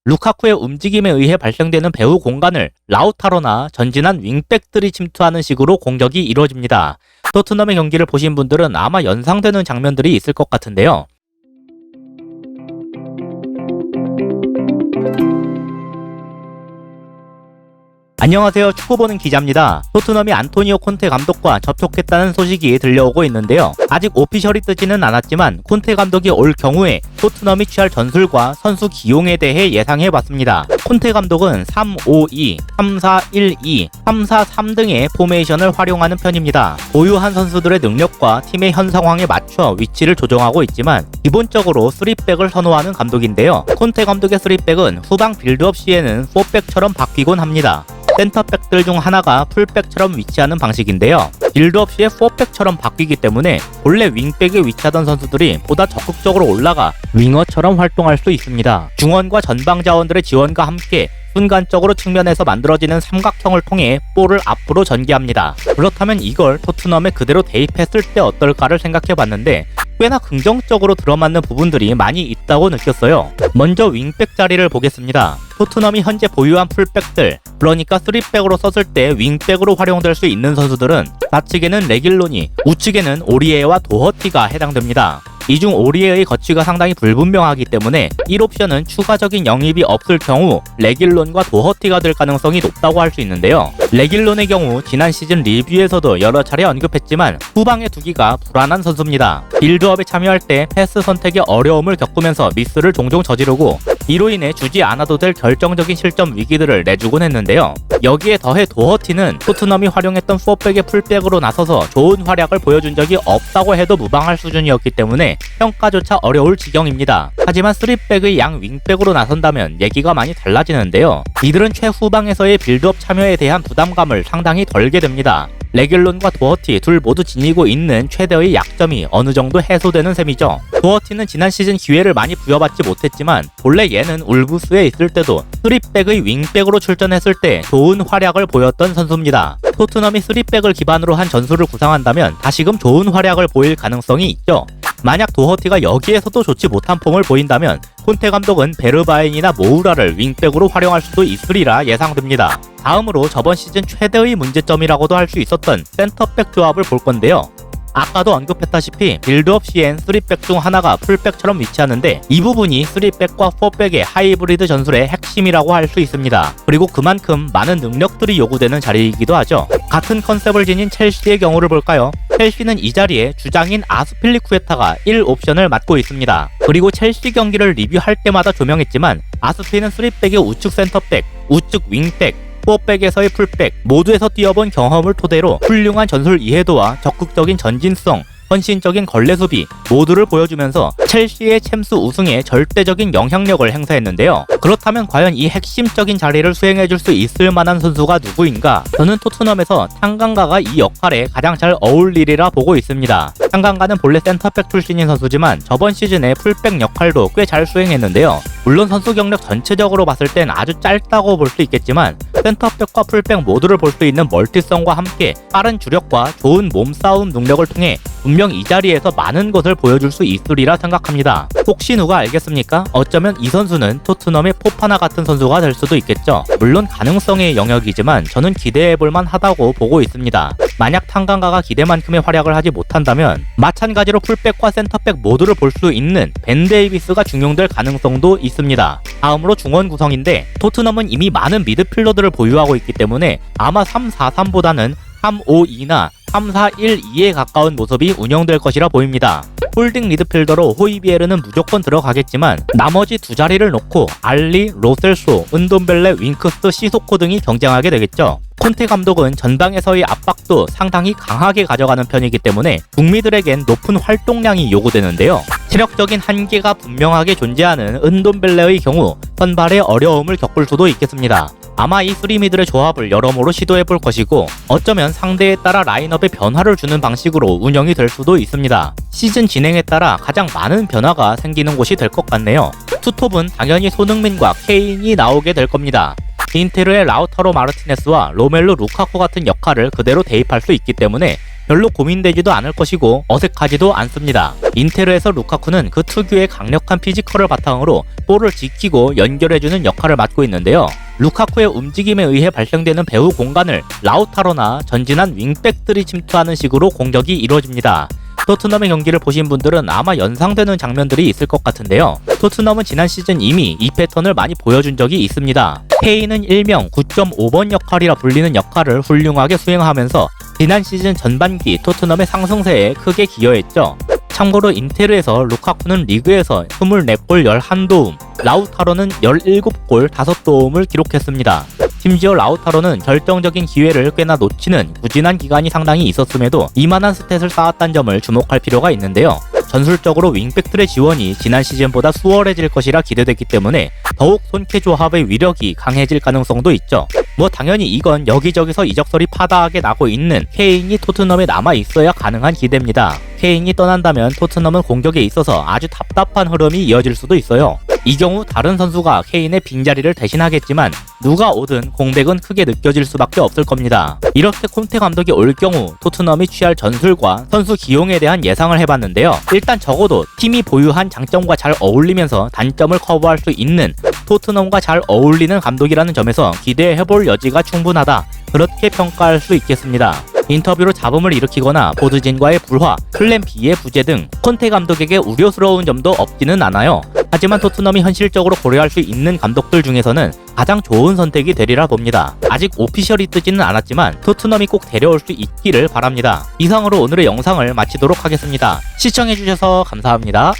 루카쿠의 움직임에 의해 발생되는 배후 공간을 라우타로나 전진한 윙백들이 침투하는 식으로 공격이 이루어집니다. 토트넘의 경기를 보신 분들은 아마 연상되는 장면들이 있을 것 같은데요. 안녕하세요. 축구 보는 기자입니다. 토트넘이 안토니오 콘테 감독과 접촉했다는 소식이 들려오고 있는데요. 아직 오피셜이 뜨지는 않았지만 콘테 감독이 올 경우에 토트넘이 취할 전술과 선수 기용에 대해 예상해봤습니다. 콘테 감독은 3-5-2, 3-4-1-2, 3-4-3 등의 포메이션을 활용하는 편입니다. 보유한 선수들의 능력과 팀의 현 상황에 맞춰 위치를 조정하고 있지만 기본적으로 3백을 선호하는 감독인데요. 콘테 감독의 3백은 후방 빌드업 시에는 4백처럼 바뀌곤 합니다. 센터백들 중 하나가 풀백처럼 위치하는 방식인데요. 빌드업 시에 4백처럼 바뀌기 때문에 본래 윙백에 위치하던 선수들이 보다 적극적으로 올라가 윙어처럼 활동할 수 있습니다. 중원과 전방 자원들의 지원과 함께 순간적으로 측면에서 만들어지는 삼각형을 통해 볼을 앞으로 전개합니다. 그렇다면 이걸 토트넘에 그대로 대입했을 때 어떨까를 생각해봤는데 꽤나 긍정적으로 들어맞는 부분들이 많이 있다고 느꼈어요. 먼저 윙백 자리를 보겠습니다. 토트넘이 현재 보유한 풀백들, 그러니까 3백으로 썼을 때 윙백으로 활용될 수 있는 선수들은 좌측에는 레길로니, 우측에는 오리에와 도허티가 해당됩니다. 이 중 오리에의 거취가 상당히 불분명하기 때문에 1옵션은 추가적인 영입이 없을 경우 레길론과 도허티가 될 가능성이 높다고 할 수 있는데요. 레길론의 경우 지난 시즌 리뷰에서도 여러 차례 언급했지만 후방에 두기가 불안한 선수입니다. 빌드업에 참여할 때 패스 선택에 어려움을 겪으면서 미스를 종종 저지르고 이로 인해 주지 않아도 될 결정적인 실점 위기들을 내주곤 했는데요. 여기에 더해 도허티는 토트넘이 활용했던 4백의 풀백으로 나서서 좋은 활약을 보여준 적이 없다고 해도 무방할 수준이었기 때문에 평가조차 어려울 지경입니다. 하지만 3백의 양 윙백으로 나선다면 얘기가 많이 달라지는데요. 이들은 최후방에서의 빌드업 참여에 대한 부담감을 상당히 덜게 됩니다. 레길론과 도허티 둘 모두 지니고 있는 최대의 약점이 어느 정도 해소되는 셈이죠. 도허티는 지난 시즌 기회를 많이 부여받지 못했지만 본래 얘는 울브스에 있을 때도 3백의 윙백으로 출전했을 때 좋은 활약을 보였던 선수입니다. 토트넘이 3백을 기반으로 한 전술을 구상한다면 다시금 좋은 활약을 보일 가능성이 있죠. 만약 도허티가 여기에서도 좋지 못한 폼을 보인다면 콘테 감독은 베르바인이나 모우라를 윙백으로 활용할 수도 있으리라 예상됩니다. 다음으로 저번 시즌 최대의 문제점이라고도 할 수 있었던 센터백 조합을 볼 건데요. 아까도 언급했다시피 빌드업 시엔 3백 중 하나가 풀백처럼 위치하는데 이 부분이 3백과 4백의 하이브리드 전술의 핵심이라고 할 수 있습니다. 그리고 그만큼 많은 능력들이 요구되는 자리이기도 하죠. 같은 컨셉을 지닌 첼시의 경우를 볼까요? 첼시는 이 자리에 주장인 아스필리쿠에타가 1옵션을 맡고 있습니다. 그리고 첼시 경기를 리뷰할 때마다 조명했지만 아스피는 3백의 우측 센터백, 우측 윙백, 4백에서의 풀백 모두에서 뛰어본 경험을 토대로 훌륭한 전술 이해도와 적극적인 전진성, 헌신적인 걸레 수비 모두를 보여주면서 첼시의 챔스 우승에 절대적인 영향력을 행사했는데요. 그렇다면 과연 이 핵심적인 자리를 수행해줄 수 있을 만한 선수가 누구인가? 저는 토트넘에서 탕강가가 이 역할에 가장 잘 어울리리라 보고 있습니다. 탕강가는 본래 센터백 출신인 선수지만 저번 시즌에 풀백 역할도 꽤 잘 수행했는데요. 물론 선수 경력 전체적으로 봤을 땐 아주 짧다고 볼 수 있겠지만 센터백과 풀백 모두를 볼 수 있는 멀티성과 함께 빠른 주력과 좋은 몸싸움 능력을 통해 분명 이 자리에서 많은 것을 보여줄 수 있으리라 생각합니다. 혹시 누가 알겠습니까? 어쩌면 이 선수는 토트넘의 포파나 같은 선수가 될 수도 있겠죠. 물론 가능성의 영역이지만 저는 기대해볼만 하다고 보고 있습니다. 만약 탕강가가 기대만큼의 활약을 하지 못한다면 마찬가지로 풀백과 센터백 모두를 볼 수 있는 벤 데이비스가 중용될 가능성도 있습니다. 다음으로 중원 구성인데 토트넘은 이미 많은 미드필더들을 보유하고 있기 때문에 아마 3-4-3보다는 3-5-2나 3-4-1-2에 가까운 모습이 운영될 것이라 보입니다. 홀딩 미드필더로 호이비에르는 무조건 들어가겠지만 나머지 두 자리를 놓고 알리, 로셀소, 은돔벨레, 윙크스, 시소코 등이 경쟁하게 되겠죠. 콘테 감독은 전방에서의 압박도 상당히 강하게 가져가는 편이기 때문에 북미들에겐 높은 활동량이 요구되는데요. 체력적인 한계가 분명하게 존재하는 은돔벨레의 경우 선발에 어려움을 겪을 수도 있겠습니다. 아마 이 3미들의 조합을 여러모로 시도해볼 것이고 어쩌면 상대에 따라 라인업에 변화를 주는 방식으로 운영이 될 수도 있습니다. 시즌 진행에 따라 가장 많은 변화가 생기는 곳이 될 것 같네요. 투톱은 당연히 손흥민과 케인이 나오게 될 겁니다. 인테르의 라우타로 마르티네스와 로멜루 루카쿠 같은 역할을 그대로 대입할 수 있기 때문에 별로 고민되지도 않을 것이고 어색하지도 않습니다. 인테르에서 루카쿠는 그 특유의 강력한 피지컬을 바탕으로 볼을 지키고 연결해주는 역할을 맡고 있는데요. 루카쿠의 움직임에 의해 발생되는 배후 공간을 라우타로나 전진한 윙백들이 침투하는 식으로 공격이 이루어집니다. 토트넘의 경기를 보신 분들은 아마 연상되는 장면들이 있을 것 같은데요. 토트넘은 지난 시즌 이미 이 패턴을 많이 보여준 적이 있습니다. 케인은 일명 9.5번 역할이라 불리는 역할을 훌륭하게 수행하면서 지난 시즌 전반기 토트넘의 상승세에 크게 기여했죠. 참고로 인테르에서 루카쿠는 리그에서 24골 11도움, 라우타로는 17골 5도움을 기록했습니다. 심지어 라우타로는 결정적인 기회를 꽤나 놓치는 부진한 기간이 상당히 있었음에도 이만한 스탯을 쌓았다는 점을 주목할 필요가 있는데요. 전술적으로 윙백들의 지원이 지난 시즌보다 수월해질 것이라 기대됐기 때문에 더욱 손케 조합의 위력이 강해질 가능성도 있죠. 뭐 당연히 이건 여기저기서 이적설이 파다하게 나고 있는 케인이 토트넘에 남아있어야 가능한 기대입니다. 케인이 떠난다면 토트넘은 공격에 있어서 아주 답답한 흐름이 이어질 수도 있어요. 이 경우 다른 선수가 케인의 빈자리를 대신하겠지만 누가 오든 공백은 크게 느껴질 수밖에 없을 겁니다. 이렇게 콘테 감독이 올 경우 토트넘이 취할 전술과 선수 기용에 대한 예상을 해봤는데요. 일단 적어도 팀이 보유한 장점과 잘 어울리면서 단점을 커버할 수 있는 토트넘과 잘 어울리는 감독이라는 점에서 기대해볼 여지가 충분하다, 그렇게 평가할 수 있겠습니다. 인터뷰로 잡음을 일으키거나 보드진과의 불화, 플랜 B의 부재 등 콘테 감독에게 우려스러운 점도 없지는 않아요. 하지만 토트넘이 현실적으로 고려할 수 있는 감독들 중에서는 가장 좋은 선택이 되리라 봅니다. 아직 오피셜이 뜨지는 않았지만 토트넘이 꼭 데려올 수 있기를 바랍니다. 이상으로 오늘의 영상을 마치도록 하겠습니다. 시청해주셔서 감사합니다.